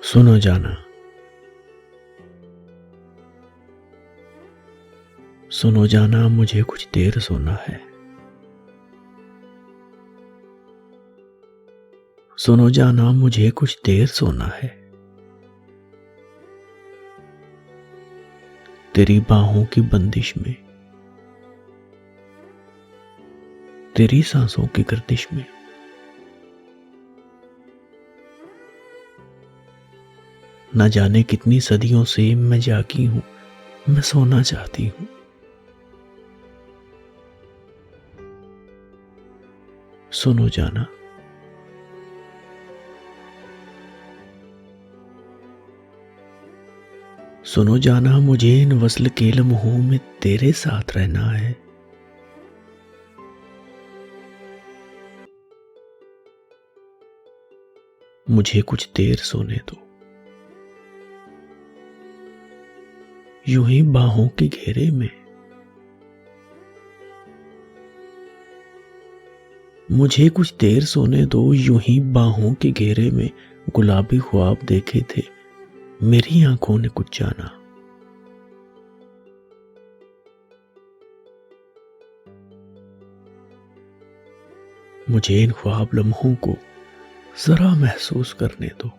सुनो जाना, सुनो जाना, मुझे कुछ देर सोना है। सुनो जाना, मुझे कुछ देर सोना है। तेरी बाहों की बंदिश में, तेरी सांसों की गर्दिश में, न जाने कितनी सदियों से मैं जागी हूं, मैं सोना चाहती हूं। सुनो जाना, सुनो जाना, मुझे इन वस्ल के लम्हों में तेरे साथ रहना है। मुझे कुछ देर सोने दो, यूं ही बाहों के घेरे में। मुझे कुछ देर सोने दो, यूं ही बाहों के घेरे में। गुलाबी ख्वाब देखे थे मेरी आंखों ने कुछ जाना। मुझे इन ख्वाब लम्हों को जरा महसूस करने दो।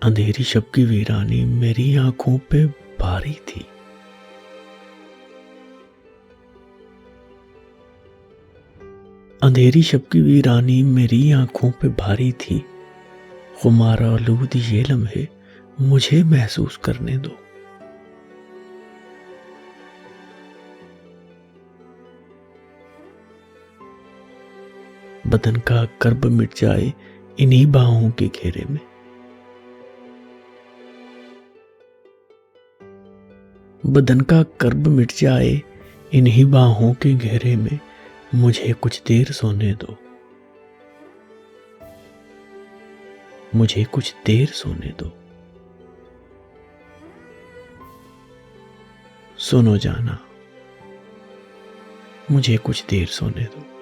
अंधेरी शब की वीरानी मेरी आंखों पे भारी थी। अंधेरी शब की वीरानी मेरी आंखों पे भारी थी। खुमार आलूद ये लम्हे मुझे महसूस करने दो। बदन का कर्ब मिट जाए इन्हीं बाहों के घेरे में। बदन का कर्ब मिट जाए इन्हीं बाहों के घेरे में। मुझे कुछ देर सोने दो, मुझे कुछ देर सोने दो। सुनो जाना, मुझे कुछ देर सोने दो।